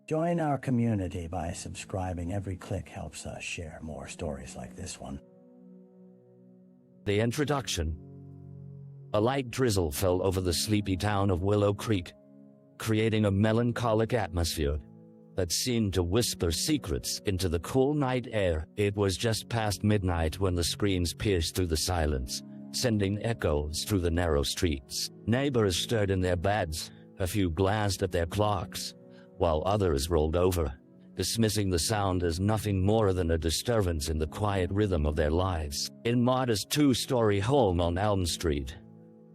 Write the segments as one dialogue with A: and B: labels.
A: Join our community by subscribing. Every click helps us share more stories like this one.
B: The introduction. A light drizzle fell over the sleepy town of Willow Creek, creating a melancholic atmosphere that seemed to whisper secrets into the cool night air. It was just past midnight when the screams pierced through the silence, sending echoes through the narrow streets. Neighbors stirred in their beds, a few glanced at their clocks, while others rolled over, dismissing the sound as nothing more than a disturbance in the quiet rhythm of their lives. In Marta's two-story home on Elm Street,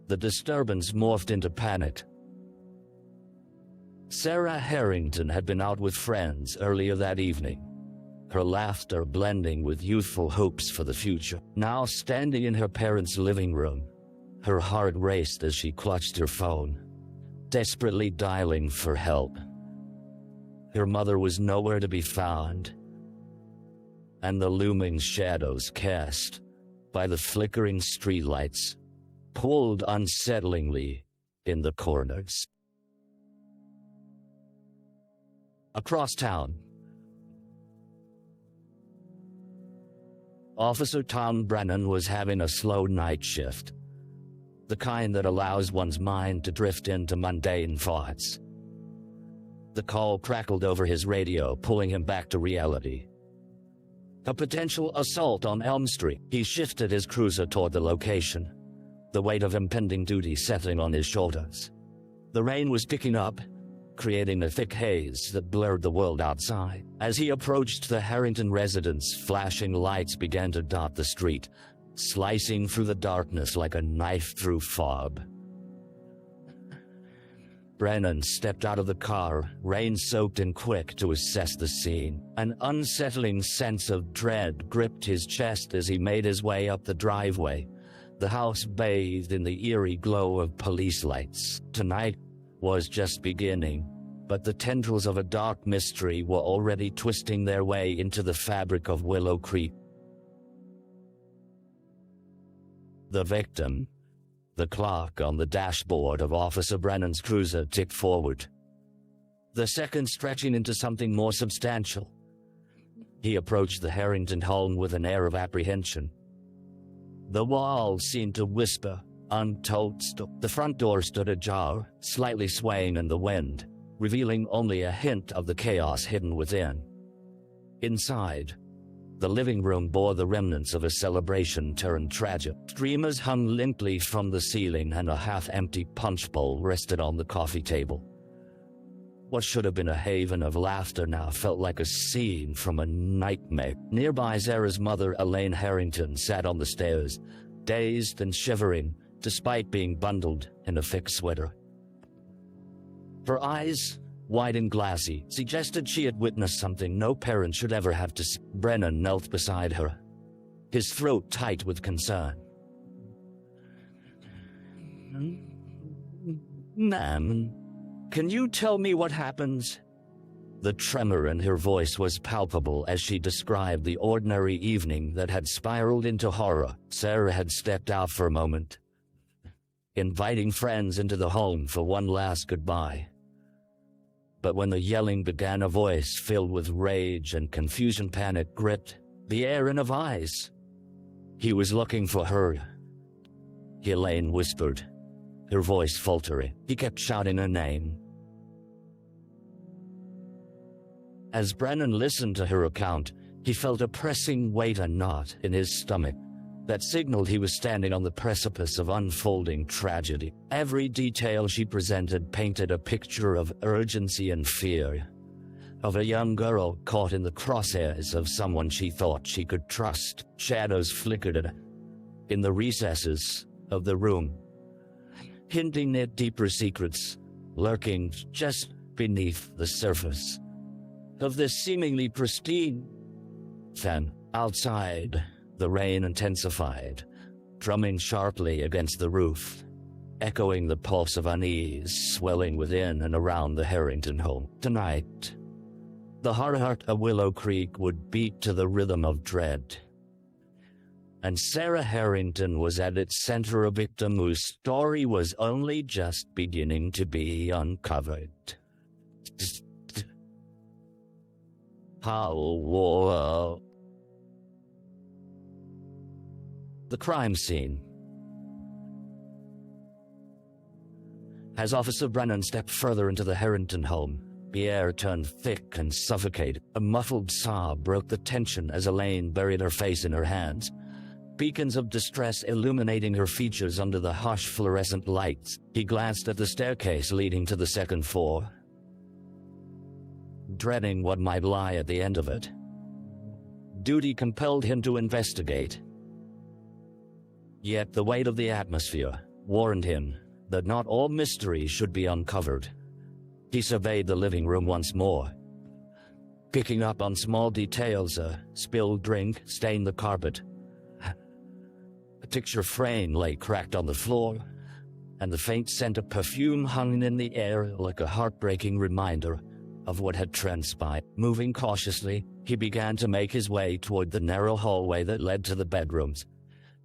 B: the disturbance morphed into panic. Sarah Harrington had been out with friends earlier that evening, her laughter blending with youthful hopes for the future. Now standing in her parents' living room, her heart raced as she clutched her phone, desperately dialing for help. Her mother was nowhere to be found, and the looming shadows cast by the flickering streetlights pulled unsettlingly in the corners. Across town, Officer Tom Brennan was having a slow night shift, the kind that allows one's mind to drift into mundane thoughts. The call crackled over his radio, pulling him back to reality. A potential assault on Elm Street. He shifted his cruiser toward the location, the weight of impending duty settling on his shoulders. The rain was picking up, creating a thick haze that blurred the world outside. As he approached the Harrington residence, flashing lights began to dot the street, slicing through the darkness like a knife through fog. Brennan stepped out of the car, rain-soaked and quick to assess the scene. An unsettling sense of dread gripped his chest as he made his way up the driveway, the house bathed in the eerie glow of police lights. Tonight was just beginning, but the tendrils of a dark mystery were already twisting their way into the fabric of Willow Creek. The victim. The clock on the dashboard of Officer Brennan's cruiser ticked forward, the seconds stretching into something more substantial. He approached the Harrington home with an air of apprehension. The walls seemed to whisper, untold stories. The front door stood ajar, slightly swaying in the wind, revealing only a hint of the chaos hidden within. Inside, the living room bore the remnants of a celebration turned tragic. Streamers hung limply from the ceiling and a half-empty punch bowl rested on the coffee table. What should have been a haven of laughter now felt like a scene from a nightmare. Nearby, Sarah's mother, Elaine Harrington, sat on the stairs, dazed and shivering, despite being bundled in a thick sweater. Her eyes, wide and glassy, suggested she had witnessed something no parent should ever have to see. Brennan knelt beside her, his throat tight with concern. "Ma'am, can you tell me what happens?" The tremor in her voice was palpable as she described the ordinary evening that had spiraled into horror. Sarah had stepped out for a moment, inviting friends into the home for one last goodbye. But when the yelling began, a voice filled with rage and confusion, panic gripped the air in a vise. "He was looking for her," Elaine whispered, her voice faltering. "He kept shouting her name." As Brennan listened to her account, he felt a pressing weight, a knot in his stomach that signaled he was standing on the precipice of unfolding tragedy. Every detail she presented painted a picture of urgency and fear, of a young girl caught in the crosshairs of someone she thought she could trust. Shadows flickered in the recesses of the room, hinting at deeper secrets lurking just beneath the surface of this seemingly pristine. Then, outside, the rain intensified, drumming sharply against the roof, echoing the pulse of unease swelling within and around the Harrington home. Tonight, the heart of Willow Creek would beat to the rhythm of dread. And Sarah Harrington was at its center, a victim whose story was only just beginning to be uncovered. How? The crime scene. As Officer Brennan stepped further into the Harrington home, the air turned thick and suffocated. A muffled sob broke the tension as Elaine buried her face in her hands, beacons of distress illuminating her features under the harsh fluorescent lights. He glanced at the staircase leading to the second floor, dreading what might lie at the end of it. Duty compelled him to investigate. Yet the weight of the atmosphere warned him that not all mysteries should be uncovered. He surveyed the living room once more, picking up on small details. A spilled drink stained the carpet. A picture frame lay cracked on the floor, and the faint scent of perfume hung in the air like a heartbreaking reminder of what had transpired. Moving cautiously, he began to make his way toward the narrow hallway that led to the bedrooms,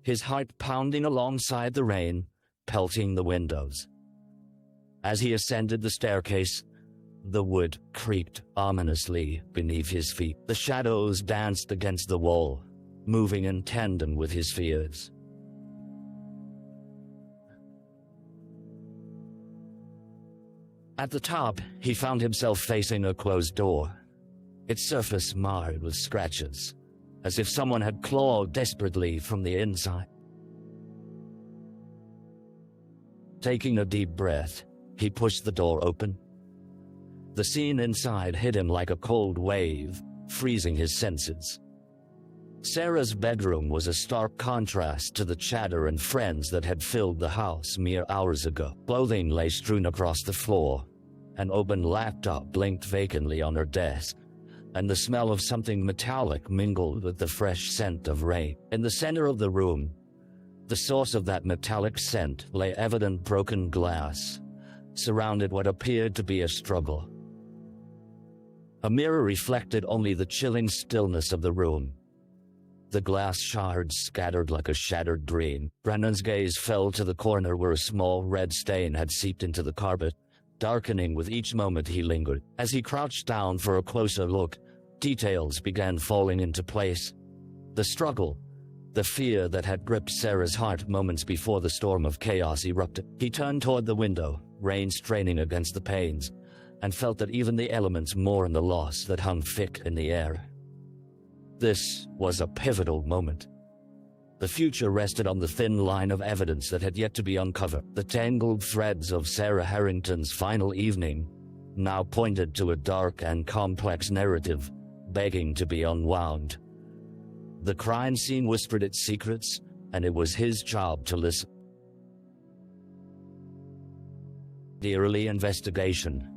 B: his heart pounding alongside the rain, pelting the windows. As he ascended the staircase, the wood creaked ominously beneath his feet. The shadows danced against the wall, moving in tandem with his fears. At the top, he found himself facing a closed door, its surface marred with scratches, as if someone had clawed desperately from the inside. Taking a deep breath, he pushed the door open. The scene inside hit him like a cold wave, freezing his senses. Sarah's bedroom was a stark contrast to the chatter and friends that had filled the house mere hours ago. Clothing lay strewn across the floor. An open laptop blinked vacantly on her desk, and the smell of something metallic mingled with the fresh scent of rain. In the center of the room, the source of that metallic scent lay evident broken glass, surrounded what appeared to be a struggle. A mirror reflected only the chilling stillness of the room. The glass shards scattered like a shattered dream. Brennan's gaze fell to the corner where a small red stain had seeped into the carpet, darkening with each moment he lingered. As he crouched down for a closer look, details began falling into place. The struggle, the fear that had gripped Sarah's heart moments before the storm of chaos erupted. He turned toward the window, rain straining against the panes, and felt that even the elements mourned the loss that hung thick in the air. This was a pivotal moment. The future rested on the thin line of evidence that had yet to be uncovered. The tangled threads of Sarah Harrington's final evening now pointed to a dark and complex narrative, begging to be unwound. The crime scene whispered its secrets, and it was his job to listen. The early investigation.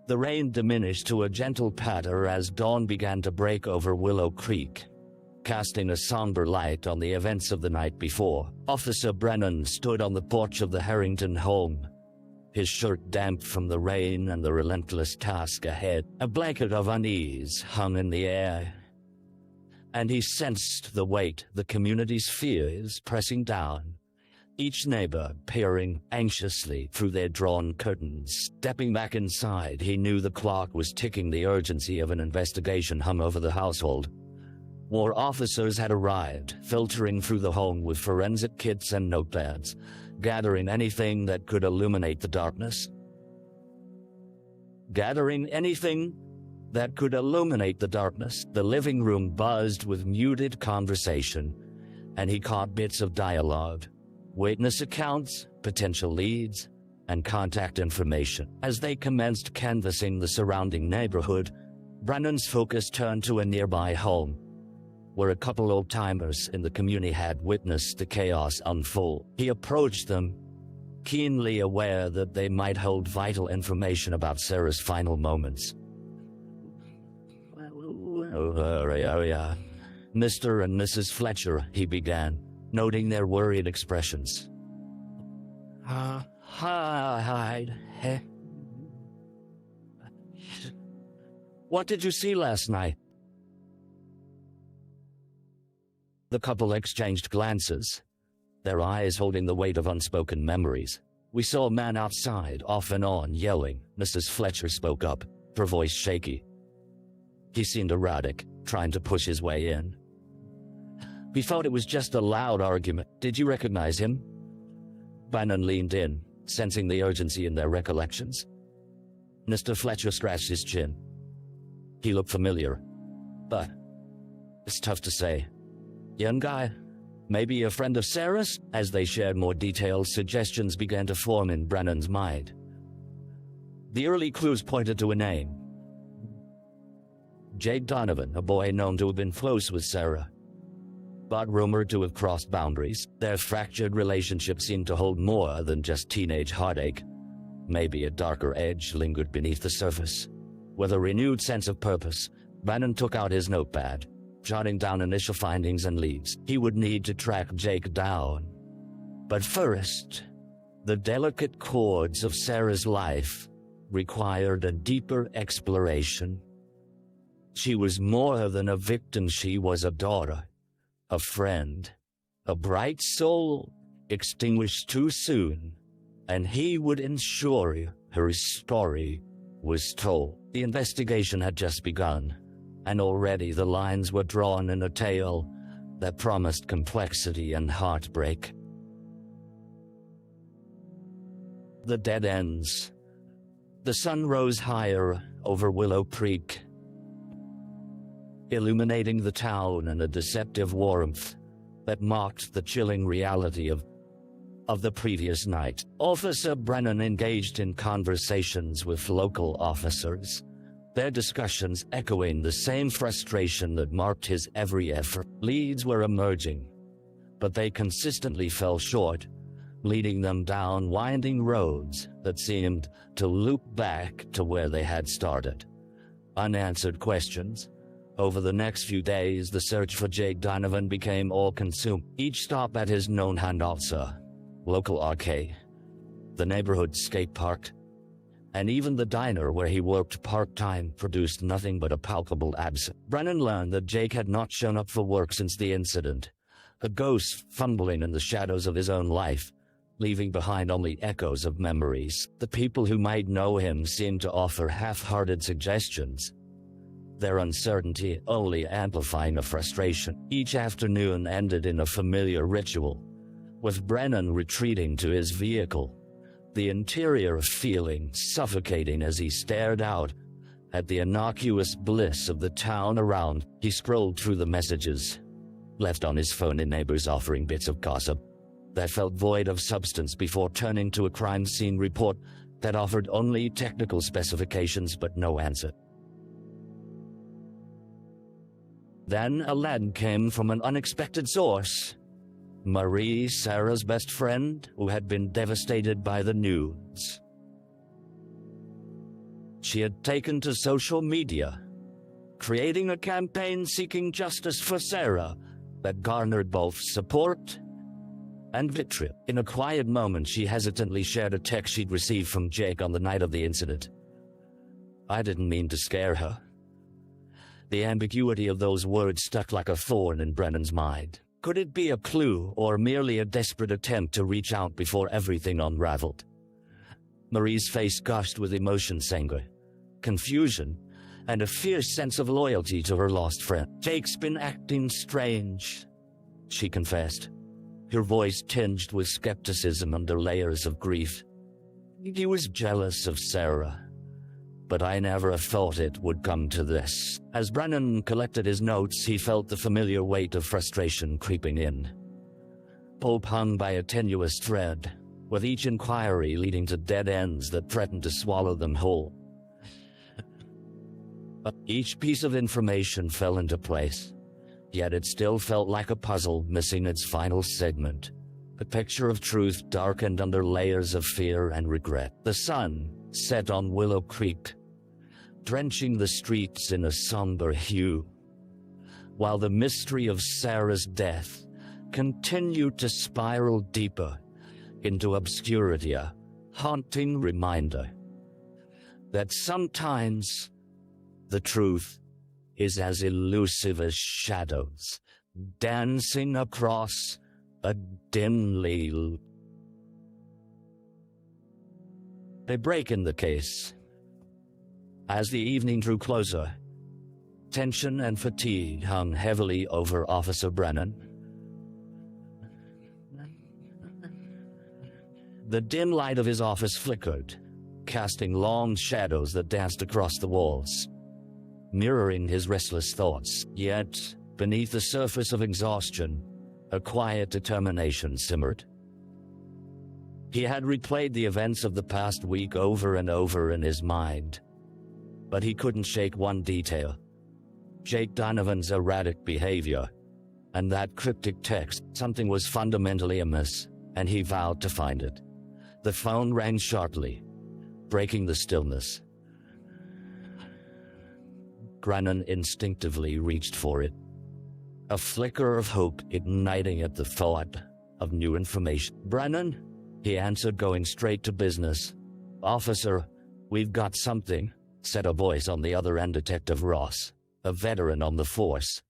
B: The rain diminished to a gentle patter as dawn began to break over Willow Creek, casting a somber light on the events of the night before. Officer Brennan stood on the porch of the Harrington home, his shirt damp from the rain and the relentless task ahead. A blanket of unease hung in the air, and he sensed the weight the community's fears pressing down, each neighbor peering anxiously through their drawn curtains. Stepping back inside, he knew the clock was ticking. The urgency of an investigation hung over the household. More officers had arrived, filtering through the home with forensic kits and notepads, gathering anything that could illuminate the darkness. The living room buzzed with muted conversation, and he caught bits of dialogue, witness accounts, potential leads, and contact information. As they commenced canvassing the surrounding neighborhood, Brennan's focus turned to a nearby home, where a couple old-timers in the community had witnessed the chaos unfold. He approached them, keenly aware that they might hold vital information about Sarah's final moments. Mr. and Mrs. Fletcher, he began, noting their worried expressions. What did you see last night? The couple exchanged glances, their eyes holding the weight of unspoken memories. We saw a man outside, off and on, yelling. Mrs. Fletcher spoke up, her voice shaky. He seemed erratic, trying to push his way in. We thought it was just a loud argument. Did you recognize him? Bannon leaned in, sensing the urgency in their recollections. Mr. Fletcher scratched his chin. He looked familiar, but it's tough to say. Young guy, maybe a friend of Sarah's? As they shared more details, suggestions began to form in Brennan's mind. The early clues pointed to a name. Jake Donovan, a boy known to have been close with Sarah, but rumored to have crossed boundaries. Their fractured relationship seemed to hold more than just teenage heartache. Maybe a darker edge lingered beneath the surface. With a renewed sense of purpose, Bannon took out his notepad, jotting down initial findings and leads. He would need to track Jake down. But first, the delicate chords of Sarah's life required a deeper exploration. She was more than a victim. She was a daughter, a friend, a bright soul extinguished too soon, and he would ensure her story was told. The investigation had just begun, and already the lines were drawn in a tale that promised complexity and heartbreak. The dead ends. The sun rose higher over Willow Creek, illuminating the town in a deceptive warmth that mocked the chilling reality of the previous night. Officer Brennan engaged in conversations with local officers, their discussions echoing the same frustration that marked his every effort. Leads were emerging, but they consistently fell short, leading them down winding roads that seemed to loop back to where they had started. Unanswered questions. Over the next few days, the search for Jake Donovan became all-consuming. Each stop at his known hangouts, local arcade, the neighborhood skate park, and even the diner where he worked part-time produced nothing but a palpable absence. Brennan learned that Jake had not shown up for work since the incident, a ghost fumbling in the shadows of his own life, leaving behind only echoes of memories. The people who might know him seemed to offer half-hearted suggestions, their uncertainty only amplifying the frustration. Each afternoon ended in a familiar ritual, with Brennan retreating to his vehicle, the interior feeling suffocating as he stared out at the innocuous bliss of the town around. He scrolled through the messages left on his phone in neighbors offering bits of gossip that felt void of substance before turning to a crime scene report that offered only technical specifications but no answer. Then a lead came from an unexpected source. Marie, Sarah's best friend, who had been devastated by the news. She had taken to social media, creating a campaign seeking justice for Sarah that garnered both support and vitriol. In a quiet moment, she hesitantly shared a text she'd received from Jake on the night of the incident. I didn't mean to scare her. The ambiguity of those words stuck like a thorn in Brennan's mind. Could it be a clue or merely a desperate attempt to reach out before everything unraveled? Marie's face gushed with emotions, anger, confusion, and a fierce sense of loyalty to her lost friend. Jake's been acting strange, she confessed, her voice tinged with skepticism under layers of grief. He was jealous of Sarah, but I never thought it would come to this. As Brennan collected his notes, he felt the familiar weight of frustration creeping in. Hope hung by a tenuous thread, with each inquiry leading to dead ends that threatened to swallow them whole. Each piece of information fell into place, yet it still felt like a puzzle missing its final segment. A picture of truth darkened under layers of fear and regret. The sun set on Willow Creek, drenching the streets in a somber hue, while the mystery of Sarah's death continued to spiral deeper into obscurity, a haunting reminder that sometimes the truth is as elusive as shadows dancing across a dimly. A break in the case. As the evening drew closer, Tension and fatigue hung heavily over Officer Brennan. The dim light of his office flickered, casting long shadows that danced across the walls, mirroring his restless thoughts. Yet, beneath the surface of exhaustion, a quiet determination simmered. He had replayed the events of the past week over and over in his mind, but he couldn't shake one detail: Jake Donovan's erratic behavior, and that cryptic text. Something was fundamentally amiss, and he vowed to find it. The phone rang sharply, breaking the stillness. Brennan instinctively reached for it, a flicker of hope igniting at the thought of new information. "Brennan?" he answered, going straight to business. "Officer, we've got something," said a voice on the other end. Detective Ross, a veteran on the force.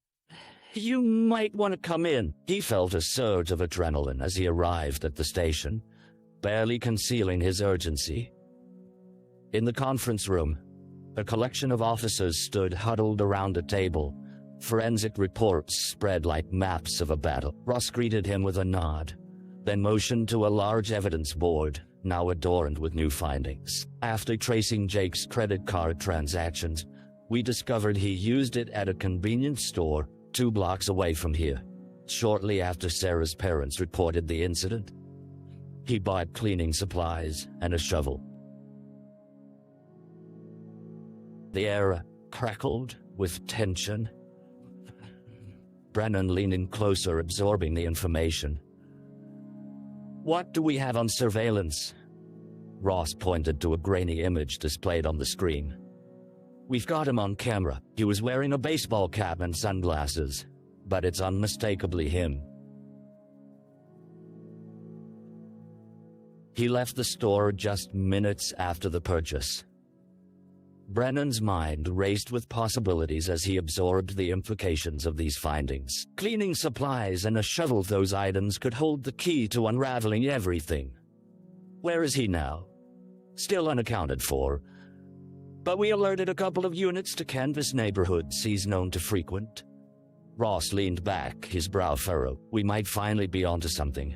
B: "You might want to come in." He felt a surge of adrenaline as he arrived at the station, barely concealing his urgency. In the conference room, a collection of officers stood huddled around a table, forensic reports spread like maps of a battle. Ross greeted him with a nod, then motioned to a large evidence board, now adorned with new findings. "After tracing Jake's credit card transactions, we discovered he used it at a convenience store 2 blocks away from here. Shortly after Sarah's parents reported the incident, he bought cleaning supplies and a shovel." The air crackled with tension. Brennan leaned in closer, absorbing the information. "What do we have on surveillance?" Ross pointed to a grainy image displayed on the screen. "We've got him on camera. He was wearing a baseball cap and sunglasses, but it's unmistakably him." He left the store just minutes after the purchase. Brennan's mind raced with possibilities as he absorbed the implications of these findings. Cleaning supplies and a shovel, those items could hold the key to unraveling everything. Where is he now? Still unaccounted for. But we alerted a couple of units to canvass neighborhoods he's known to frequent. Ross leaned back, his brow furrowed. We might finally be onto something.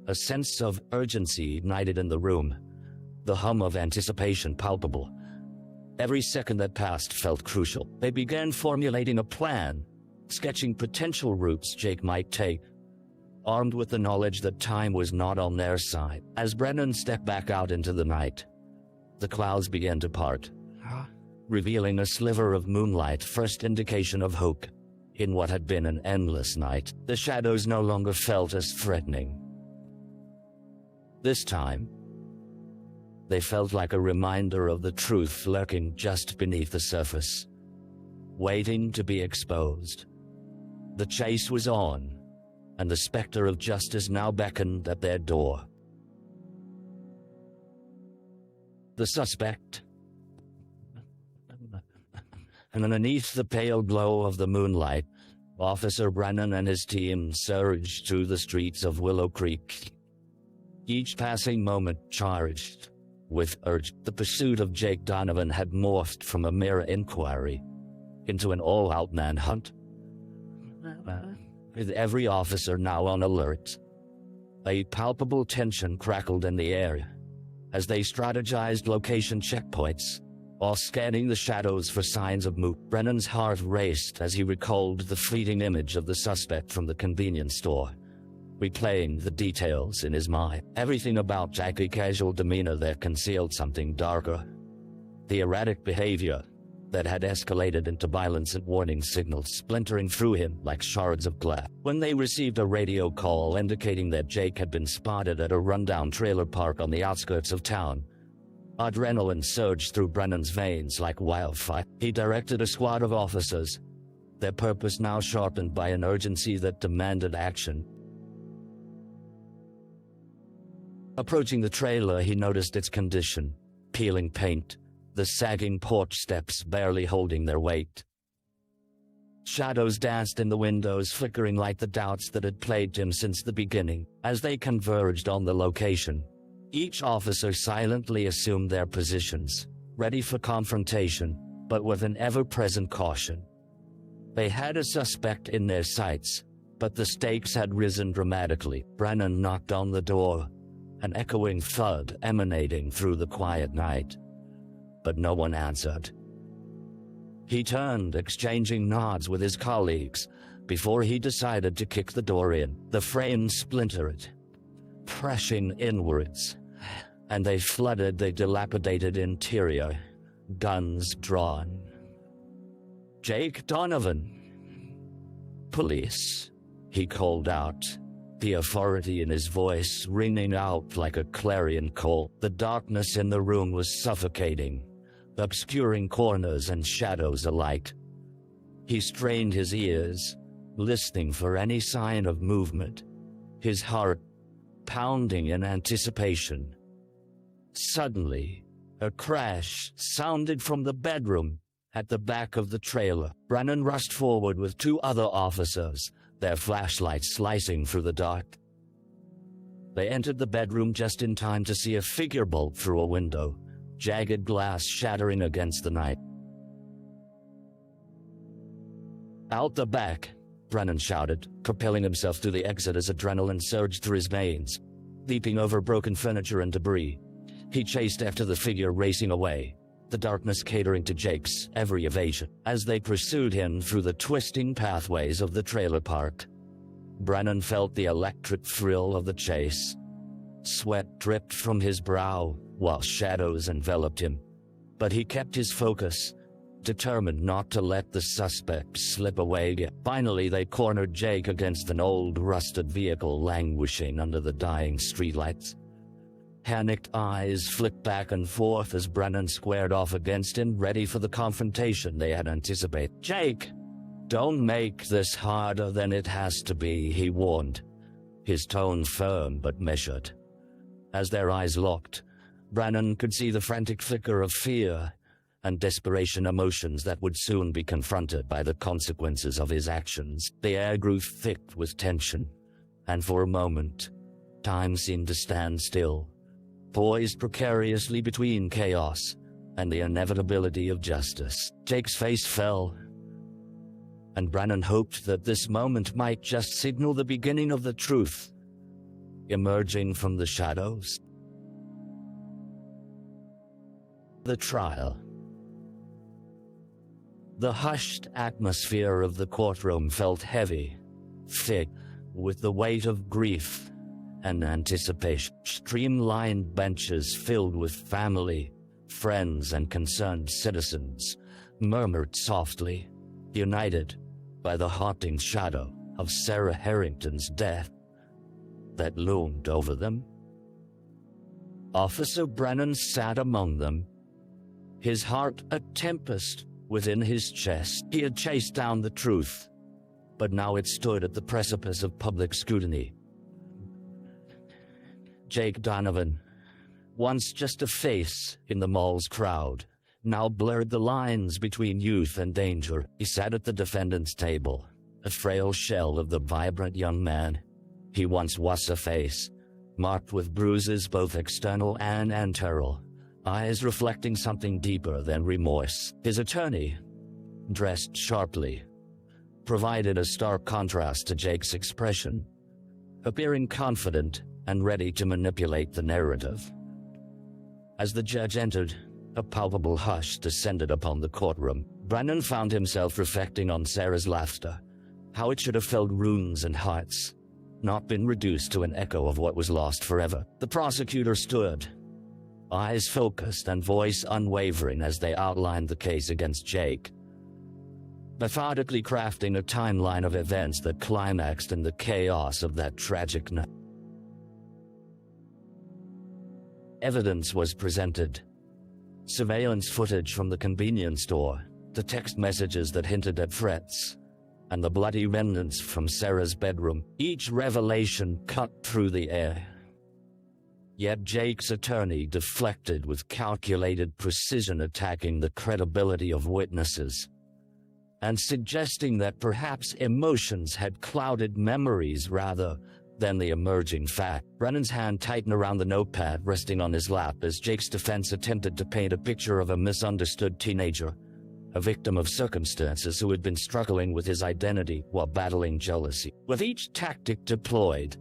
B: A sense of urgency ignited in the room, the hum of anticipation palpable. Every second that passed felt crucial. They began formulating a plan, sketching potential routes Jake might take, armed with the knowledge that time was not on their side. As Brennan stepped back out into the night, the clouds began to part, revealing a sliver of moonlight, first indication of hope. In what had been an endless night, the shadows no longer felt as threatening. This time, they felt like a reminder of the truth lurking just beneath the surface, waiting to be exposed. The chase was on, and the specter of justice now beckoned at their door. The suspect, and underneath the pale glow of the moonlight, Officer Brennan and his team surged through the streets of Willow Creek, each passing moment charged with urge. The pursuit of Jake Donovan had morphed from a mere inquiry into an all-out manhunt. With every officer now on alert, a palpable tension crackled in the air as they strategized location checkpoints while scanning the shadows for signs of movement. Brennan's heart raced as he recalled the fleeting image of the suspect from the convenience store, replaying the details in his mind. Everything about Jackie's casual demeanor there concealed something darker. The erratic behavior that had escalated into violence and warning signals splintering through him like shards of glass. When they received a radio call indicating that Jake had been spotted at a rundown trailer park on the outskirts of town, adrenaline surged through Brennan's veins like wildfire. He directed a squad of officers, their purpose now sharpened by an urgency that demanded action. Approaching the trailer, he noticed its condition: peeling paint, the sagging porch steps barely holding their weight. Shadows danced in the windows, flickering like the doubts that had plagued him since the beginning. As they converged on the location, each officer silently assumed their positions, ready for confrontation. but with an ever-present caution. They had a suspect in their sights, but the stakes had risen dramatically. Brennan knocked on the door, an echoing thud emanating through the quiet night. But no one answered. He turned, exchanging nods with his colleagues, before he decided to kick the door in. The frame splintered, pressing inwards, and they flooded the dilapidated interior, guns drawn. "Jake Donovan." "Police," he called out, the authority in his voice ringing out like a clarion call. The darkness in the room was suffocating, obscuring corners and shadows alike. He strained his ears, listening for any sign of movement, his heart pounding in anticipation. Suddenly, a crash sounded from the bedroom at the back of the trailer. Brennan rushed forward with two other officers, their flashlights slicing through the dark. They entered the bedroom just in time to see a figure bolt through a window, jagged glass shattering against the night. "Out the back," Brennan shouted, propelling himself through the exit as adrenaline surged through his veins. Leaping over broken furniture and debris, he chased after the figure racing away, the darkness catering to Jake's every evasion. As they pursued him through the twisting pathways of the trailer park, Brennan felt the electric thrill of the chase. Sweat dripped from his brow while shadows enveloped him, but he kept his focus, determined not to let the suspect slip away. Finally, they cornered Jake against an old, rusted vehicle languishing under the dying streetlights. Panicked eyes flicked back and forth as Brennan squared off against him, ready for the confrontation they had anticipated. "Jake, don't make this harder than it has to be," he warned, his tone firm but measured. As their eyes locked, Brennan could see the frantic flicker of fear and desperation, emotions that would soon be confronted by the consequences of his actions. The air grew thick with tension, and for a moment, time seemed to stand still, poised precariously between chaos and the inevitability of justice. Jake's face fell, and Brennan hoped that this moment might just signal the beginning of the truth, emerging from the shadows. The trial. The hushed atmosphere of the courtroom felt heavy, thick, with the weight of grief and anticipation. Streamlined benches filled with family, friends, and concerned citizens murmured softly, united by the haunting shadow of Sarah Harrington's death that loomed over them. Officer Brennan sat among them, his heart a tempest within his chest. He had chased down the truth, but now it stood at the precipice of public scrutiny. Jake Donovan, once just a face in the mall's crowd, now blurred the lines between youth and danger. He sat at the defendant's table, a frail shell of the vibrant young man he once was. A face marked with bruises both external and internal, eyes reflecting something deeper than remorse. His attorney, dressed sharply, provided a stark contrast to Jake's expression, appearing confident and ready to manipulate the narrative. As the judge entered, a palpable hush descended upon the courtroom. Brennan found himself reflecting on Sarah's laughter, how it should have filled rooms and hearts, not been reduced to an echo of what was lost forever. The prosecutor stood, eyes focused and voice unwavering as they outlined the case against Jake, methodically crafting a timeline of events that climaxed in the chaos of that tragic night. Evidence was presented. Surveillance footage from the convenience store, the text messages that hinted at threats, and the bloody remnants from Sarah's bedroom. Each revelation cut through the air. Yet Jake's attorney deflected with calculated precision, attacking the credibility of witnesses and suggesting that perhaps emotions had clouded memories rather than the emerging fact. Brennan's hand tightened around the notepad resting on his lap as Jake's defense attempted to paint a picture of a misunderstood teenager, a victim of circumstances who had been struggling with his identity while battling jealousy. With each tactic deployed,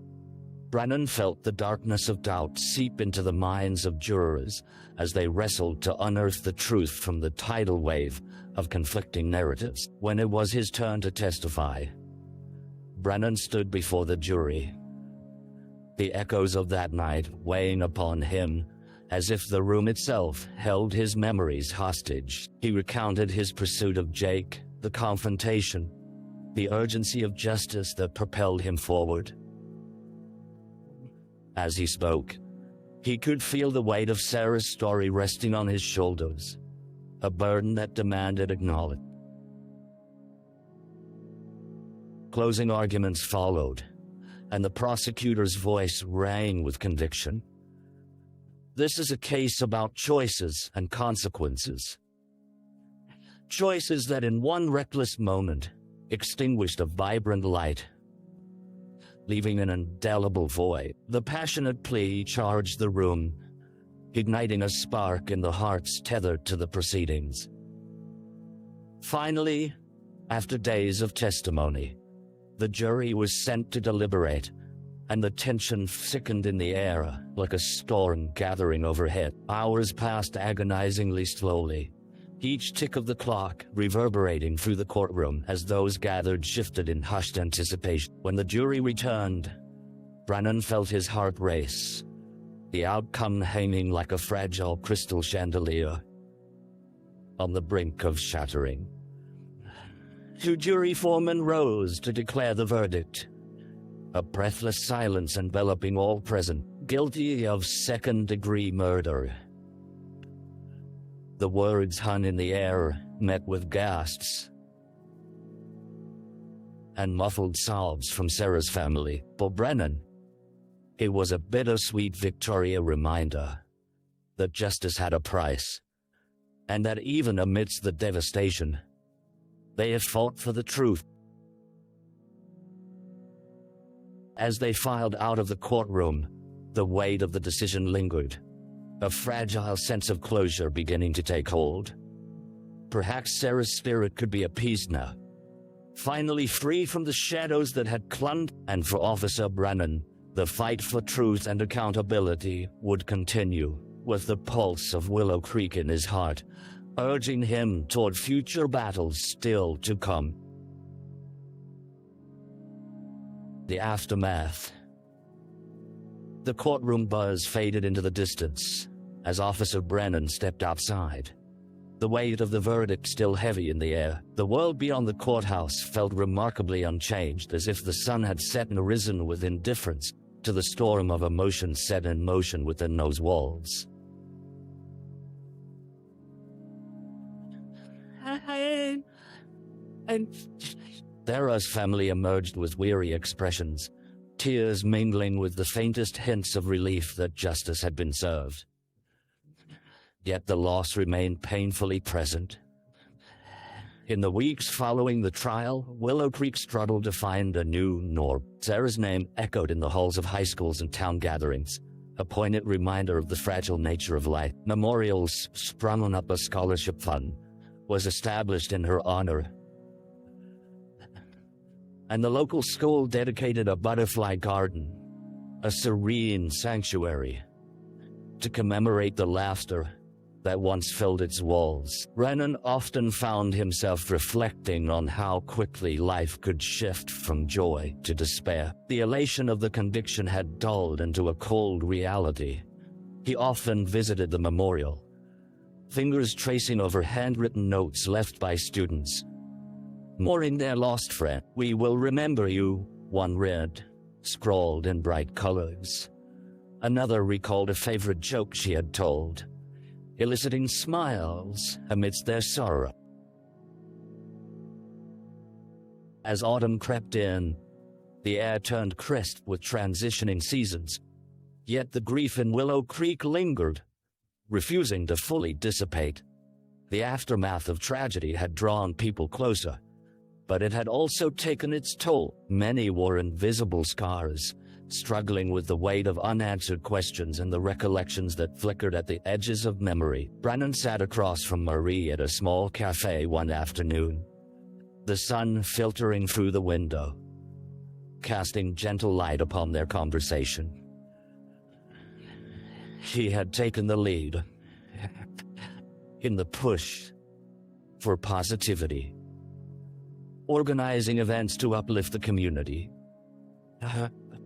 B: Brennan felt the darkness of doubt seep into the minds of jurors as they wrestled to unearth the truth from the tidal wave of conflicting narratives. When it was his turn to testify, Brennan stood before the jury, the echoes of that night weighing upon him as if the room itself held his memories hostage. He recounted his pursuit of Jake, the confrontation, the urgency of justice that propelled him forward. As he spoke, he could feel the weight of Sarah's story resting on his shoulders, a burden that demanded acknowledgement. Closing arguments followed, and the prosecutor's voice rang with conviction. This is a case about choices and consequences. Choices that in one reckless moment extinguished a vibrant light, leaving an indelible void. The passionate plea charged the room, igniting a spark in the hearts tethered to the proceedings. Finally, after days of testimony, the jury was sent to deliberate, and the tension thickened in the air like a storm gathering overhead. Hours passed agonizingly slowly, each tick of the clock reverberating through the courtroom as those gathered shifted in hushed anticipation. When the jury returned, Brennan felt his heart race, the outcome hanging like a fragile crystal chandelier on the brink of shattering. Two jury foremen rose to declare the verdict, a breathless silence enveloping all present. Guilty of second-degree murder. The words hung in the air, met with gasps and muffled sobs from Sarah's family. For Brennan, it was a bittersweet victory, a reminder that justice had a price, and that even amidst the devastation, they had fought for the truth. As they filed out of the courtroom, the weight of the decision lingered, a fragile sense of closure beginning to take hold. Perhaps Sarah's spirit could be appeased now, finally free from the shadows that had clung. And for Officer Brennan, the fight for truth and accountability would continue, with the pulse of Willow Creek in his heart, urging him toward future battles still to come. The aftermath. The courtroom buzz faded into the distance as Officer Brennan stepped outside, the weight of the verdict still heavy in the air. The world beyond the courthouse felt remarkably unchanged, as if the sun had set and arisen with indifference to the storm of emotion set in motion within those walls. Sarah's family emerged with weary expressions, tears mingling with the faintest hints of relief that justice had been served. Yet the loss remained painfully present. In the weeks following the trial, Willow Creek struggled to find a new norm. Sarah's name echoed in the halls of high schools and town gatherings, a poignant reminder of the fragile nature of life. Memorials sprung up, a scholarship fund was established in her honor, and the local school dedicated a butterfly garden, a serene sanctuary, to commemorate the laughter that once filled its walls. Brennan often found himself reflecting on how quickly life could shift from joy to despair. The elation of the conviction had dulled into a cold reality. He often visited the memorial, fingers tracing over handwritten notes left by students, mourning their lost friend. "We will remember you," one read, scrawled in bright colors. Another recalled a favorite joke she had told, eliciting smiles amidst their sorrow. As autumn crept in, the air turned crisp with transitioning seasons, yet the grief in Willow Creek lingered, refusing to fully dissipate. The aftermath of tragedy had drawn people closer, but it had also taken its toll. Many wore invisible scars, struggling with the weight of unanswered questions and the recollections that flickered at the edges of memory. Brennan sat across from Marie at a small cafe one afternoon, the sun filtering through the window, casting gentle light upon their conversation. He had taken the lead in the push for positivity, organizing events to uplift the community.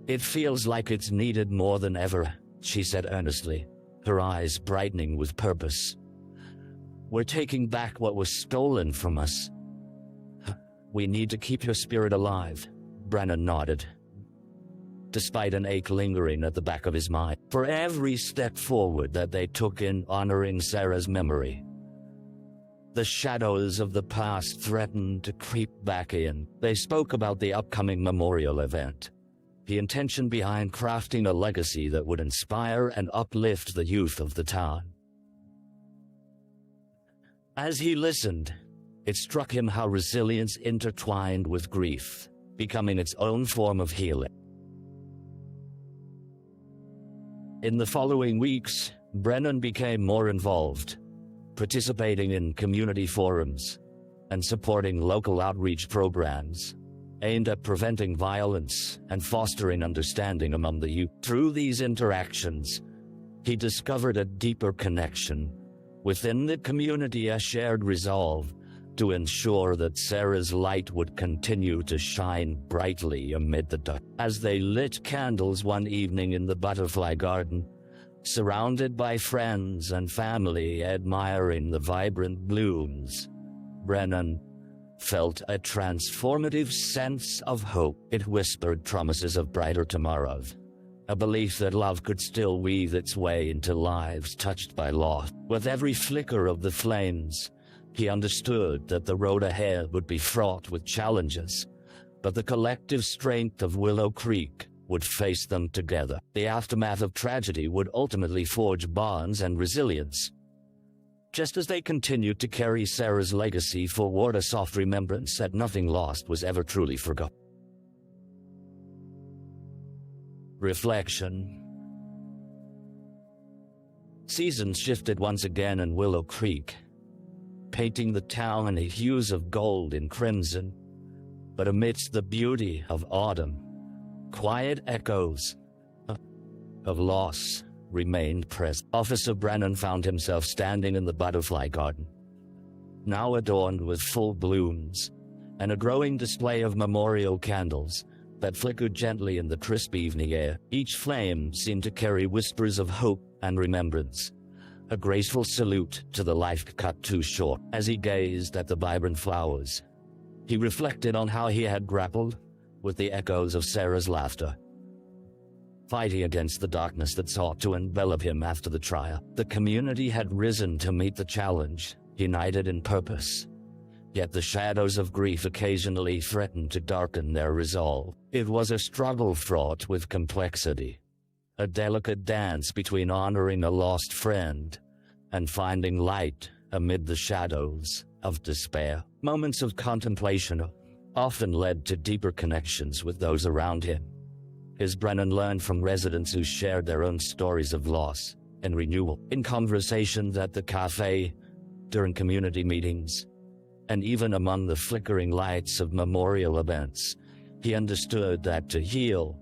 B: It feels like it's needed more than ever, she said earnestly, her eyes brightening with purpose. We're taking back what was stolen from us. We need to keep your spirit alive, Brennan nodded, despite an ache lingering at the back of his mind. For every step forward that they took in honoring Sarah's memory, the shadows of the past threatened to creep back in. They spoke about the upcoming memorial event, the intention behind crafting a legacy that would inspire and uplift the youth of the town. As he listened, it struck him how resilience intertwined with grief, becoming its own form of healing. In the following weeks, Brennan became more involved, participating in community forums and supporting local outreach programs aimed at preventing violence and fostering understanding among the youth. Through these interactions, he discovered a deeper connection within the community, a shared resolve to ensure that Sarah's light would continue to shine brightly amid the dark. As they lit candles one evening in the butterfly garden, surrounded by friends and family admiring the vibrant blooms, Brennan felt a transformative sense of hope. It whispered promises of brighter tomorrows, a belief that love could still weave its way into lives touched by loss. With every flicker of the flames, he understood that the road ahead would be fraught with challenges, but the collective strength of Willow Creek would face them together. The aftermath of tragedy would ultimately forge bonds and resilience. Just as they continued to carry Sarah's legacy forward, a soft remembrance that nothing lost was ever truly forgotten. Reflection. Seasons shifted once again in Willow Creek, painting the town in hues of gold and crimson. But amidst the beauty of autumn, quiet echoes of loss remained present. Officer Brennan found himself standing in the butterfly garden, now adorned with full blooms and a growing display of memorial candles that flickered gently in the crisp evening air. Each flame seemed to carry whispers of hope and remembrance, a graceful salute to the life cut too short. As he gazed at the vibrant flowers, he reflected on how he had grappled with the echoes of Sarah's laughter, fighting against the darkness that sought to envelop him after the trial. The community had risen to meet the challenge, united in purpose. Yet the shadows of grief occasionally threatened to darken their resolve. It was a struggle fraught with complexity, a delicate dance between honoring a lost friend and finding light amid the shadows of despair. Moments of contemplation often led to deeper connections with those around him, as Brennan learned from residents who shared their own stories of loss and renewal. In conversations at the cafe, during community meetings, and even among the flickering lights of memorial events, he understood that to heal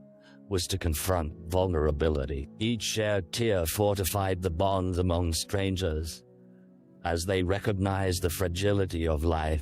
B: was to confront vulnerability. Each shared tear fortified the bonds among strangers, as they recognized the fragility of life.